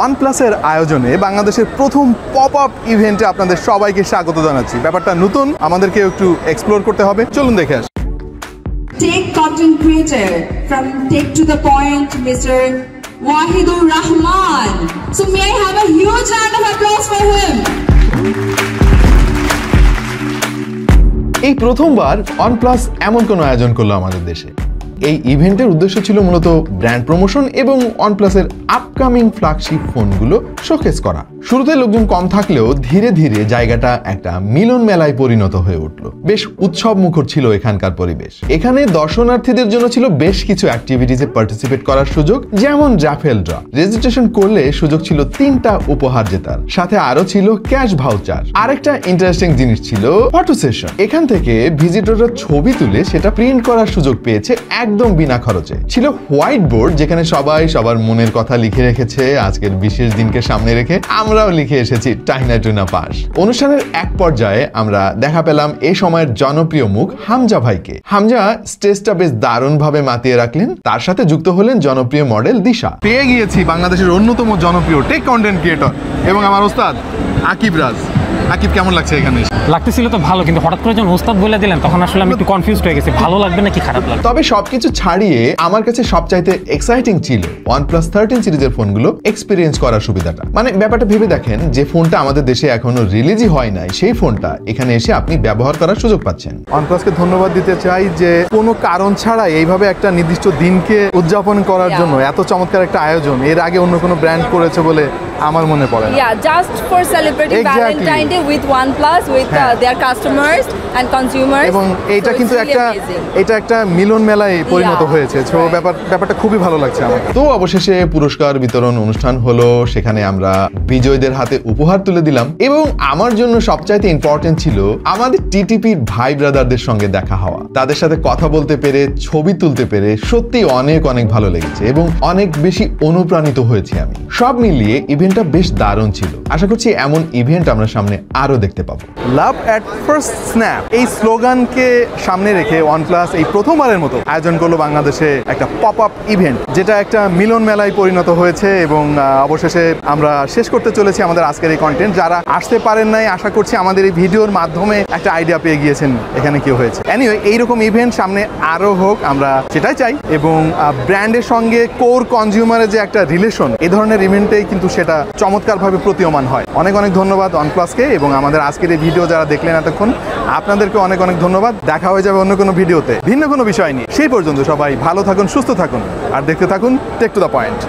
ওয়ানপ্লাসের আয়োজনে বাংলাদেশের প্রথম পপ আপ ইভেন্টে আপনাদের সবাইকে স্বাগত জানাচ্ছি। ব্যাপারটা নতুন, আমাদেরকে একটু এক্সপ্লোর করতে হবে, চলুন দেখে আসি। Tech content creator from Tech to the Point, Mr. Wahidur Rahman. So may I have a huge round of applause for him? এই প্রথমবার ওয়ানপ্লাস এমন কোনো আয়োজন করলো আমাদের দেশে। এই ইভেন্টের উদ্দেশ্য ছিল মূলত ব্র্যান্ড প্রমোশন এবং ওয়ানপ্লাসের আপকামিং ফ্ল্যাগশিপ ফোনগুলো শোকেস করা। শুরুতে লোকজন কম থাকলেও ধীরে ধীরে জায়গাটা একটা মিলন মেলায় পরিণত হয়ে উঠল। বেশ উৎসব মুখর ছিল এখানকার পরিবেশ। এখানে দর্শনার্থীদের জন্য ছিল বেশ কিছু অ্যাক্টিভিটিসে পার্টিসিপেট করার সুযোগ, যেমন রাফেল ড্র। রেজিস্ট্রেশন করলে সুযোগ ছিল 3টা উপহার জেতার, সাথে আরো ছিল ক্যাশ ভাউচার। আরেকটা ইন্টারেস্টিং জিনিস ছিল ফটো সেশন। এখান থেকে ভিজিটররা ছবি তুলে সেটা প্রিন্ট করার সুযোগ পেয়েছে একদম বিনা খরচে। ছিল হোয়াইট বোর্ড, যেখানে সবাই সবার মনের কথা লিখে রেখেছে। আজকের বিশেষ দিনকে সামনে রেখে আমরাও লিখে এসেছি টাইনা টুনা পাস। অনুষ্ঠানের এক পর্যায়ে আমরা দেখা পেলাম এই সময়ের জনপ্রিয় মুখ হামজা ভাইকে। হামজা স্টেজটা বেশ দারুণ ভাবে মাতিয়ে রাখলেন। তার সাথে যুক্ত হলেন জনপ্রিয় মডেল দিশা। পেয়ে গিয়েছি বাংলাদেশের অন্যতম জনপ্রিয় টেক কন্টেন্ট ক্রিয়েটর এবং আমার ওস্তাদ আকিব রাজ। আকিব, কেমন লাগছে এখানে? লাগতেছিল তো ভালো, কিন্তু হঠাৎ করে যখন ওস্তাদ বলে দিলেন তখন আসলে আমি একটু কনফিউজড হয়ে গেছি, ভালো লাগবে নাকি খারাপ লাগবে। তবে সবকিছু ছাড়িয়ে আমার কাছে সবচাইতে এক্সাইটিং ছিল OnePlus 13 সিরিজের ফোনগুলো এক্সপেরিয়েন্স করার সুবিধাটা। মানে ব্যাপারটা ভেবে দেখেন, যে ফোনটা আমাদের দেশে এখনো রিলিজই হয় নাই, সেই ফোনটা এখানে এসে আপনি ব্যবহার করার সুযোগ পাচ্ছেন। OnePlusকে ধন্যবাদ দিতে চাই যে কোনো কারণ ছাড়া এইভাবে একটা নির্দিষ্ট দিনকে উদযাপন করার জন্য এত চমৎকার একটা আয়োজন এর আগে অন্য কোনো ব্র্যান্ড করেছে বলে আমার মনে পড়ে না। Just for celebrating Valentine Day with OnePlus, with their customers and consumers. এবং এটা কিন্তু একটা মিলন মেলায় পরিণত হয়েছে। তো ব্যাপারটা খুবই ভালো লাগছে আমার। তো অবশেষে পুরস্কার বিতরণ অনুষ্ঠান হলো। সেখানে আমরা বিজয়ীদের হাতে উপহার তুলে দিলাম এবং আমার জন্য সবচাইতে ইম্পর্টেন্ট ছিল আমাদের টিটিপির ভাই ব্রাদারদের সঙ্গে দেখা হওয়া। তাদের সাথে কথা বলতে পেরে, ছবি তুলতে পেরে সত্যি অনেক অনেক ভালো লেগেছে এবং অনেক বেশি অনুপ্রাণিত হয়েছি আমি। সব মিলিয়ে ইভেন্টটা বেশ দারুণ ছিল। আশা করছি এমন ইভেন্ট আমরা সামনে আরো দেখতে পাবো। লাভ এট ফার্স্ট স্ন্যাপ এই স্লোগানকে সামনে রেখে OnePlus এই প্রথমবারের মতো আয়োজন করলো বাংলাদেশে একটা পপ আপ ইভেন্ট, যেটা একটা মিলন মেলায় পরিণত হয়েছে। এবং অবশেষে আমরা শেষ করতে চলেছি আমাদের আজকের এই কন্টেন্ট। যারা আসতে পারেন নাই, আশা করছি আমাদের এই ভিডিওর মাধ্যমে একটা আইডিয়া পেয়ে গিয়েছেন এখানে কি হয়েছে। এনিওয়ে, এইরকম ইভেন্ট সামনে আরো হোক, আমরা সেটাই চাই। এবং ব্র্যান্ডের সঙ্গে কোর কনজিউমারের যে একটা রিলেশন, এই ধরনের ইভেন্টেই কিন্তু সেটা চমৎকারভাবে প্রতীয়মান হয়। অনেক অনেক ধন্যবাদ OnePlusকে এবং আমাদের আজকের এই ভিডিও যারা দেখলেন এতক্ষণ, আপনাদেরকে অনেক অনেক ধন্যবাদ। দেখা হয়ে যাবে অন্য কোনো ভিডিওতে ভিন্ন কোনো বিষয় নিয়ে। সেই পর্যন্ত সবাই ভালো থাকুন, সুস্থ থাকুন আর দেখতে থাকুন টেক টু দ্য পয়েন্ট।